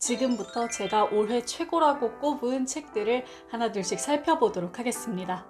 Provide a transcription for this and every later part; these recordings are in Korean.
지금부터 제가 올해 최고라고 꼽은 책들을 하나둘씩 살펴보도록 하겠습니다.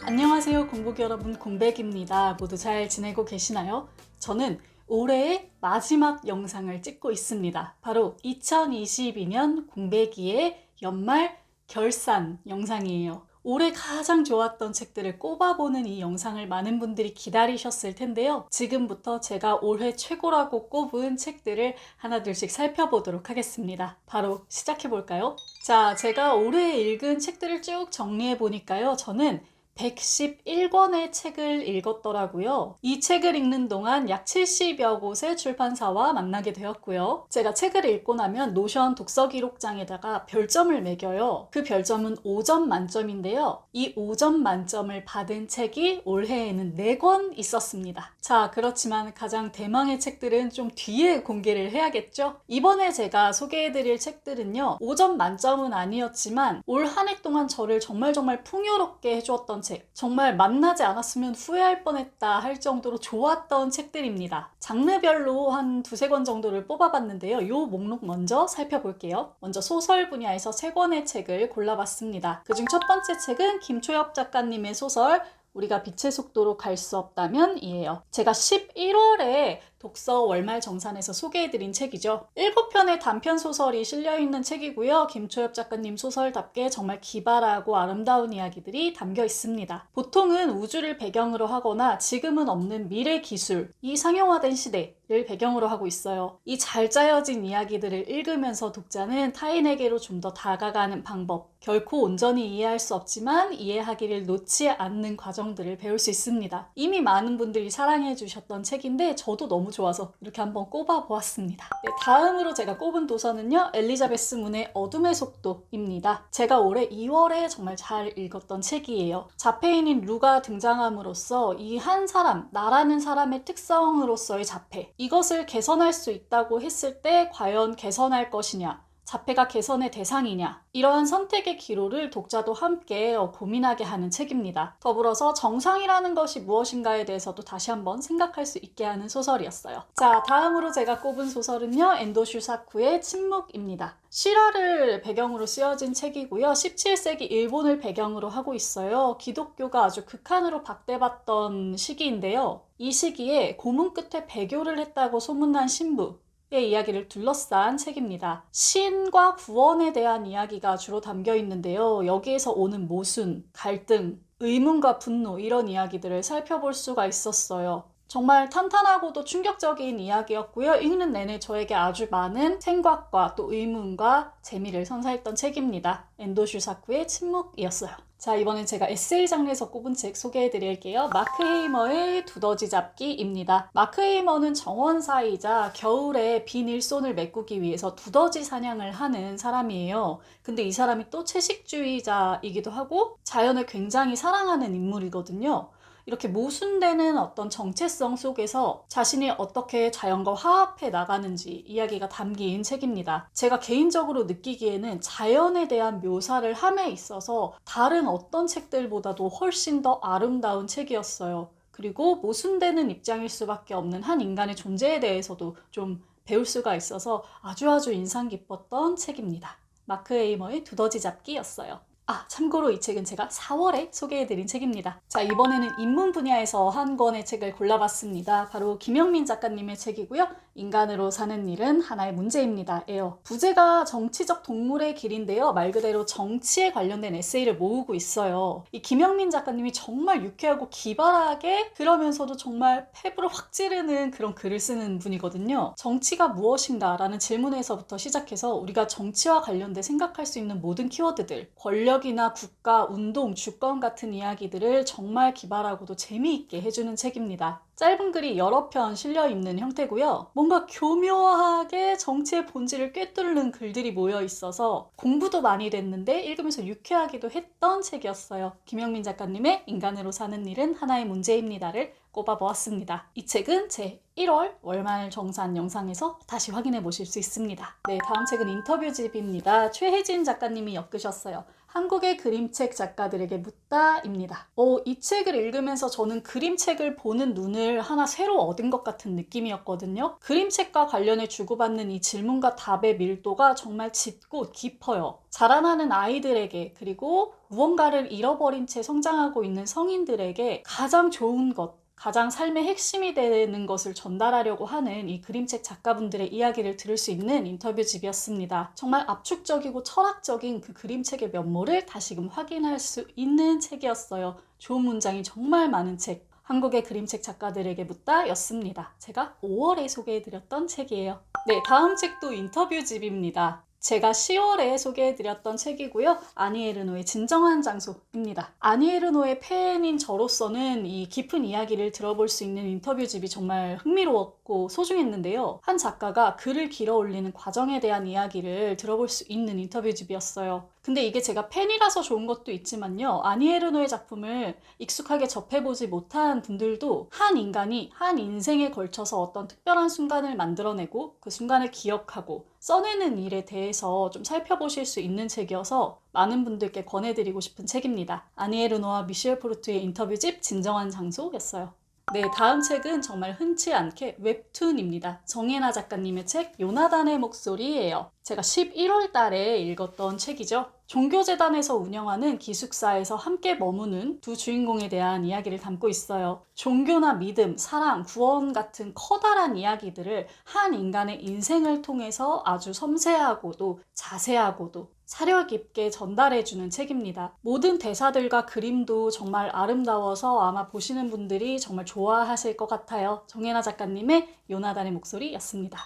안녕하세요, 공부기 여러분, 공백입니다. 모두 잘 지내고 계시나요? 저는 올해의 마지막 영상을 찍고 있습니다. 바로 2022년 공백이의 연말 결산 영상이에요. 올해 가장 좋았던 책들을 꼽아보는 이 영상을 많은 분들이 기다리셨을 텐데요. 지금부터 제가 올해 최고라고 꼽은 책들을 하나둘씩 살펴보도록 하겠습니다. 바로 시작해볼까요? 자, 제가 올해 읽은 책들을 쭉 정리해보니까요. 저는 111권의 책을 읽었더라고요. 이 책을 읽는 동안 약 70여 곳의 출판사와 만나게 되었고요. 제가 책을 읽고 나면 노션 독서 기록장에다가 별점을 매겨요. 그 별점은 5점 만점인데요. 이 5점 만점을 받은 책이 올해에는 4권 있었습니다. 자, 그렇지만 가장 대망의 책들은 좀 뒤에 공개를 해야겠죠? 이번에 제가 소개해드릴 책들은요. 5점 만점은 아니었지만 올 한 해 동안 저를 정말 풍요롭게 해주었던 책, 정말 만나지 않았으면 후회할 뻔했다 할 정도로 좋았던 책들입니다. 장르별로 한 2-3권 정도를 뽑아봤는데요. 이 목록 먼저 살펴볼게요. 먼저 소설 분야에서 3권의 책을 골라봤습니다. 그중 첫 번째 책은 김초엽 작가님의 소설 우리가 빛의 속도로 갈 수 없다면 이에요. 제가 11월에 독서 월말 정산에서 소개해드린 책이죠. 7편의 단편 소설이 실려있는 책이고요. 김초엽 작가님 소설답게 정말 기발하고 아름다운 이야기들이 담겨 있습니다. 보통은 우주를 배경으로 하거나 지금은 없는 미래 기술이 상용화된 시대를 배경으로 하고 있어요. 이 잘 짜여진 이야기들을 읽으면서 독자는 타인에게로 좀 더 다가가는 방법, 결코 온전히 이해할 수 없지만 이해하기를 놓지 않는 과정들을 배울 수 있습니다. 이미 많은 분들이 사랑해 주셨던 책인데 저도 너무 좋아서 이렇게 한번 꼽아보았습니다. 네, 다음으로 제가 꼽은 도서는요. 엘리자베스 문의 어둠의 속도입니다. 제가 올해 2월에 정말 잘 읽었던 책이에요. 자폐인인 루가 등장함으로써 이 한 사람, 나라는 사람의 특성으로서의 자폐, 이것을 개선할 수 있다고 했을 때 과연 개선할 것이냐, 자폐가 개선의 대상이냐, 이러한 선택의 기로를 독자도 함께 고민하게 하는 책입니다. 더불어서 정상이라는 것이 무엇인가에 대해서도 다시 한번 생각할 수 있게 하는 소설이었어요. 자, 다음으로 제가 꼽은 소설은요. 엔도 슈사쿠의 침묵입니다. 실화를 배경으로 쓰여진 책이고요. 17세기 일본을 배경으로 하고 있어요. 기독교가 아주 극한으로 박대받던 시기인데요. 이 시기에 고문 끝에 배교를 했다고 소문난 신부 의 이야기를 둘러싼 책입니다. 신과 구원에 대한 이야기가 주로 담겨 있는데요. 여기에서 오는 모순, 갈등, 의문과 분노, 이런 이야기들을 살펴볼 수가 있었어요. 정말 탄탄하고도 충격적인 이야기였고요. 읽는 내내 저에게 아주 많은 생각과 또 의문과 재미를 선사했던 책입니다. 엔도 슈사쿠의 침묵이었어요. 자, 이번엔 제가 에세이 장르에서 꼽은 책 소개해드릴게요. 마크 헤이머의 두더지 잡기입니다. 마크 헤이머는 정원사이자 겨울에 빈 일손을 메꾸기 위해서 두더지 사냥을 하는 사람이에요. 근데 이 사람이 또 채식주의자이기도 하고 자연을 굉장히 사랑하는 인물이거든요. 이렇게 모순되는 어떤 정체성 속에서 자신이 어떻게 자연과 화합해 나가는지 이야기가 담긴 책입니다. 제가 개인적으로 느끼기에는 자연에 대한 묘사를 함에 있어서 다른 어떤 책들보다도 훨씬 더 아름다운 책이었어요. 그리고 모순되는 입장일 수밖에 없는 한 인간의 존재에 대해서도 좀 배울 수가 있어서 아주 인상 깊었던 책입니다. 마크 헤이머의 두더지 잡기였어요. 참고로 이 책은 제가 4월에 소개해드린 책입니다. 자, 이번에는 인문 분야에서 한 권의 책을 골라봤습니다. 바로 김영민 작가님의 책이고요. 인간으로 사는 일은 하나의 문제입니다. 에요. 부제가 정치적 동물의 길인데요. 말 그대로 정치에 관련된 에세이를 모으고 있어요. 이 김영민 작가님이 정말 유쾌하고 기발하게, 그러면서도 정말 패부를 확 찌르는 그런 글을 쓰는 분이거든요. 정치가 무엇인가 라는 질문에서부터 시작해서 우리가 정치와 관련돼 생각할 수 있는 모든 키워드들, 권력이나 국가, 운동, 주권 같은 이야기들을 정말 기발하고도 재미있게 해주는 책입니다. 짧은 글이 여러 편 실려있는 형태고요. 뭔가 교묘하게 정치의 본질을 꿰뚫는 글들이 모여 있어서 공부도 많이 됐는데 읽으면서 유쾌하기도 했던 책이었어요. 김영민 작가님의 인간으로 사는 일은 하나의 문제입니다를 꼽아보았습니다. 이 책은 제 1월 월말 정산 영상에서 다시 확인해 보실 수 있습니다. 네, 다음 책은 인터뷰집입니다. 최혜진 작가님이 엮으셨어요. 한국의 그림책 작가들에게 묻다입니다. 이 책을 읽으면서 저는 그림책을 보는 눈을 하나 새로 얻은 것 같은 느낌이었거든요. 그림책과 관련해 주고받는 이 질문과 답의 밀도가 정말 짙고 깊어요. 자라나는 아이들에게, 그리고 무언가를 잃어버린 채 성장하고 있는 성인들에게 가장 좋은 것, 가장 삶의 핵심이 되는 것을 전달하려고 하는 이 그림책 작가분들의 이야기를 들을 수 있는 인터뷰집이었습니다. 정말 압축적이고 철학적인 그 그림책의 면모를 다시금 확인할 수 있는 책이었어요. 좋은 문장이 정말 많은 책. 한국의 그림책 작가들에게 묻다 였습니다. 제가 5월에 소개해드렸던 책이에요. 네, 다음 책도 인터뷰집입니다. 제가 10월에 소개해드렸던 책이고요. 아니 에르노의 진정한 장소입니다. 아니 에르노의 팬인 저로서는 이 깊은 이야기를 들어볼 수 있는 인터뷰집이 정말 흥미로웠고 소중했는데요. 한 작가가 글을 길어 올리는 과정에 대한 이야기를 들어볼 수 있는 인터뷰집이었어요. 근데 이게 제가 팬이라서 좋은 것도 있지만요. 아니 에르노의 작품을 익숙하게 접해보지 못한 분들도 한 인간이 한 인생에 걸쳐서 어떤 특별한 순간을 만들어내고 그 순간을 기억하고 써내는 일에 대해서 좀 살펴보실 수 있는 책이어서 많은 분들께 권해드리고 싶은 책입니다. 아니 에르노와 미셸 프루트의 인터뷰집 진정한 장소였어요. 네, 다음 책은 정말 흔치 않게 웹툰입니다. 정혜나 작가님의 책 요나단의 목소리예요. 제가 11월 달에 읽었던 책이죠. 종교재단에서 운영하는 기숙사에서 함께 머무는 두 주인공에 대한 이야기를 담고 있어요. 종교나 믿음, 사랑, 구원 같은 커다란 이야기들을 한 인간의 인생을 통해서 아주 섬세하고도 자세하고도 사려 깊게 전달해주는 책입니다. 모든 대사들과 그림도 정말 아름다워서 아마 보시는 분들이 정말 좋아하실 것 같아요. 정혜나 작가님의 요나단의 목소리였습니다.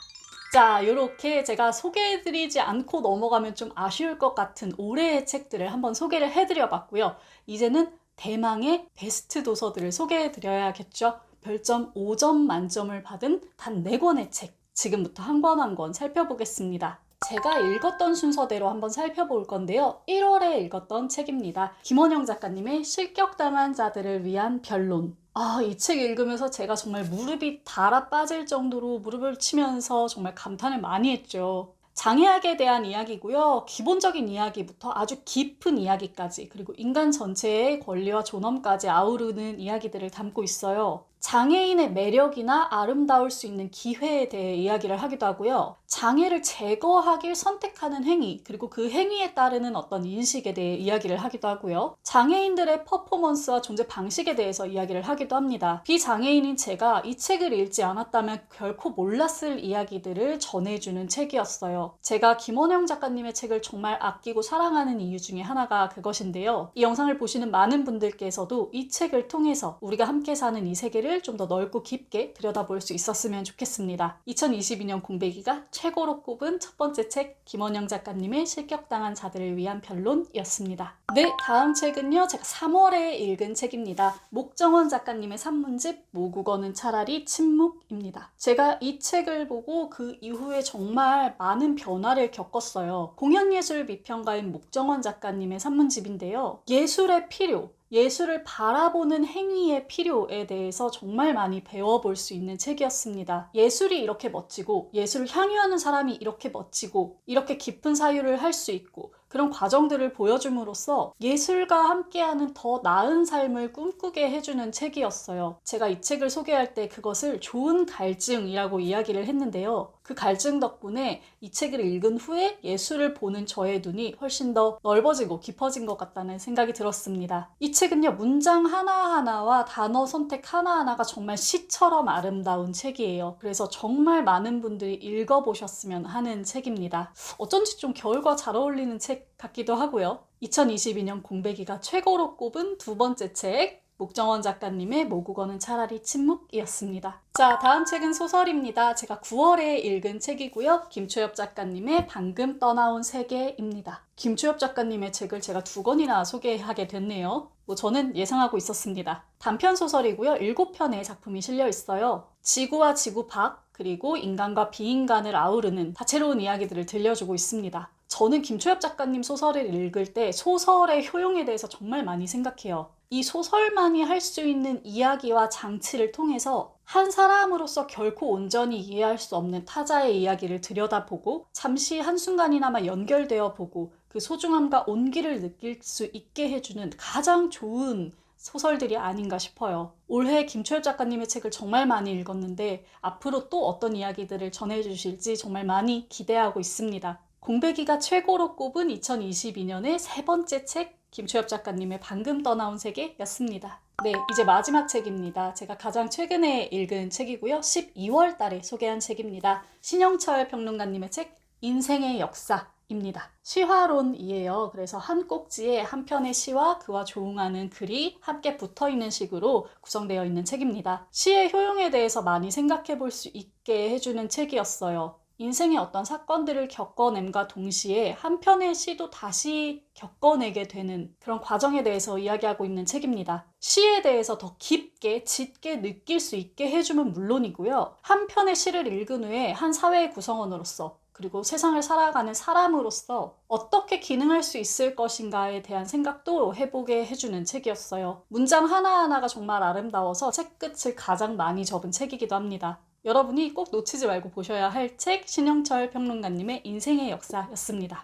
자, 이렇게 제가 소개해드리지 않고 넘어가면 좀 아쉬울 것 같은 올해의 책들을 한번 소개를 해드려 봤고요. 이제는 대망의 베스트 도서들을 소개해드려야겠죠. 별점 5점 만점을 받은 단 4권의 책. 지금부터 한 권 한 권 살펴보겠습니다. 제가 읽었던 순서대로 한번 살펴볼 건데요. 1월에 읽었던 책입니다. 김원영 작가님의 실격당한 자들을 위한 변론. 이 책 읽으면서 제가 정말 무릎이 달아 빠질 정도로 무릎을 치면서 정말 감탄을 많이 했죠. 장애학에 대한 이야기고요. 기본적인 이야기부터 아주 깊은 이야기까지, 그리고 인간 전체의 권리와 존엄까지 아우르는 이야기들을 담고 있어요. 장애인의 매력이나 아름다울 수 있는 기회에 대해 이야기를 하기도 하고요. 장애를 제거하길 선택하는 행위, 그리고 그 행위에 따르는 어떤 인식에 대해 이야기를 하기도 하고요. 장애인들의 퍼포먼스와 존재 방식에 대해서 이야기를 하기도 합니다. 비장애인인 제가 이 책을 읽지 않았다면 결코 몰랐을 이야기들을 전해주는 책이었어요. 제가 김원영 작가님의 책을 정말 아끼고 사랑하는 이유 중에 하나가 그것인데요. 이 영상을 보시는 많은 분들께서도 이 책을 통해서 우리가 함께 사는 이 세계를 좀 더 넓고 깊게 들여다볼 수 있었으면 좋겠습니다. 2022년 공백이가 최고로 꼽은 첫 번째 책, 김원영 작가님의 실격당한 자들을 위한 변론이었습니다. 네, 다음 책은요. 제가 3월에 읽은 책입니다. 목정원 작가님의 산문집 모국어는 차라리 침묵입니다. 제가 이 책을 보고 그 이후에 정말 많은 변화를 겪었어요. 공연예술 비평가인 목정원 작가님의 산문집인데요. 예술의 필요, 예술을 바라보는 행위의 필요에 대해서 정말 많이 배워볼 수 있는 책이었습니다. 예술이 이렇게 멋지고, 예술을 향유하는 사람이 이렇게 멋지고, 이렇게 깊은 사유를 할 수 있고, 그런 과정들을 보여줌으로써 예술과 함께하는 더 나은 삶을 꿈꾸게 해주는 책이었어요. 제가 이 책을 소개할 때 그것을 좋은 갈증이라고 이야기를 했는데요. 그 갈증 덕분에 이 책을 읽은 후에 예술을 보는 저의 눈이 훨씬 더 넓어지고 깊어진 것 같다는 생각이 들었습니다. 이 책은요, 문장 하나하나와 단어 선택 하나하나가 정말 시처럼 아름다운 책이에요. 그래서 정말 많은 분들이 읽어보셨으면 하는 책입니다. 어쩐지 좀 겨울과 잘 어울리는 책 같기도 하고요. 2022년 공백이가 최고로 꼽은 두 번째 책, 목정원 작가님의 모국어는 차라리 침묵이었습니다. 자, 다음 책은 소설입니다. 제가 9월에 읽은 책이고요. 김초엽 작가님의 방금 떠나온 세계입니다. 김초엽 작가님의 책을 제가 2권이나 소개하게 됐네요. 저는 예상하고 있었습니다. 단편 소설이고요. 7편의 작품이 실려 있어요. 지구와 지구 밖, 그리고 인간과 비인간을 아우르는 다채로운 이야기들을 들려주고 있습니다. 저는 김초엽 작가님 소설을 읽을 때 소설의 효용에 대해서 정말 많이 생각해요. 이 소설만이 할 수 있는 이야기와 장치를 통해서 한 사람으로서 결코 온전히 이해할 수 없는 타자의 이야기를 들여다보고 잠시 한순간이나마 연결되어 보고 그 소중함과 온기를 느낄 수 있게 해주는 가장 좋은 소설들이 아닌가 싶어요. 올해 김초엽 작가님의 책을 정말 많이 읽었는데 앞으로 또 어떤 이야기들을 전해주실지 정말 많이 기대하고 있습니다. 공백이가 최고로 꼽은 2022년의 세 번째 책, 김초엽 작가님의 방금 떠나온 세계였습니다. 네, 이제 마지막 책입니다. 제가 가장 최근에 읽은 책이고요. 12월 달에 소개한 책입니다. 신영철 평론가님의 책, 인생의 역사입니다. 시화론이에요. 그래서 한 꼭지에 한 편의 시와 그와 조응하는 글이 함께 붙어있는 식으로 구성되어 있는 책입니다. 시의 효용에 대해서 많이 생각해 볼 수 있게 해주는 책이었어요. 인생의 어떤 사건들을 겪어냄과 동시에 한 편의 시도 다시 겪어내게 되는 그런 과정에 대해서 이야기하고 있는 책입니다. 시에 대해서 더 깊게, 짙게 느낄 수 있게 해주면 물론이고요. 한 편의 시를 읽은 후에 한 사회의 구성원으로서 그리고 세상을 살아가는 사람으로서 어떻게 기능할 수 있을 것인가에 대한 생각도 해보게 해주는 책이었어요. 문장 하나하나가 정말 아름다워서 책 끝을 가장 많이 접은 책이기도 합니다. 여러분이 꼭 놓치지 말고 보셔야 할 책, 신영철 평론가님의 인생의 역사였습니다.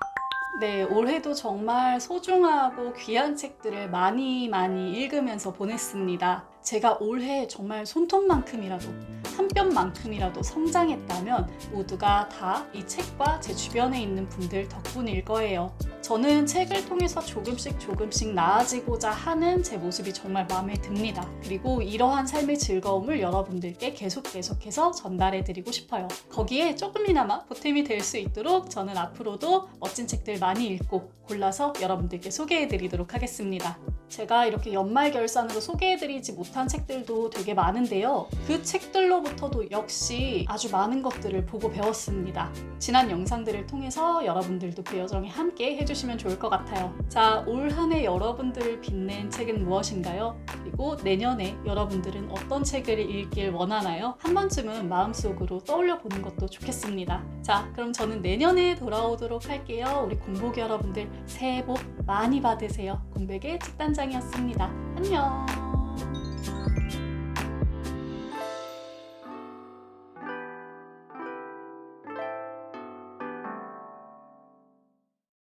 네, 올해도 정말 소중하고 귀한 책들을 많이 읽으면서 보냈습니다. 제가 올해 정말 손톱만큼이라도, 한 뼘만큼이라도 성장했다면 모두가 다 이 책과 제 주변에 있는 분들 덕분일 거예요. 저는 책을 통해서 조금씩 나아지고자 하는 제 모습이 정말 마음에 듭니다. 그리고 이러한 삶의 즐거움을 여러분들께 계속해서 전달해드리고 싶어요. 거기에 조금이나마 보탬이 될 수 있도록 저는 앞으로도 멋진 책들 많이 읽고 골라서 여러분들께 소개해드리도록 하겠습니다. 제가 이렇게 연말결산으로 소개해드리지 못한 책들도 되게 많은데요. 그 책들로부터도 역시 아주 많은 것들을 보고 배웠습니다. 지난 영상들을 통해서 여러분들도 그 여정에 함께 해주시면 좋을 것 같아요. 자, 올 한 해 여러분들을 빛낸 책은 무엇인가요? 그리고 내년에 여러분들은 어떤 책을 읽길 원하나요? 한 번쯤은 마음속으로 떠올려 보는 것도 좋겠습니다. 자, 그럼 저는 내년에 돌아오도록 할게요. 우리 공복이 여러분들 새해 복 많이 받으세요. 공백의 책단장이었습니다. 안녕.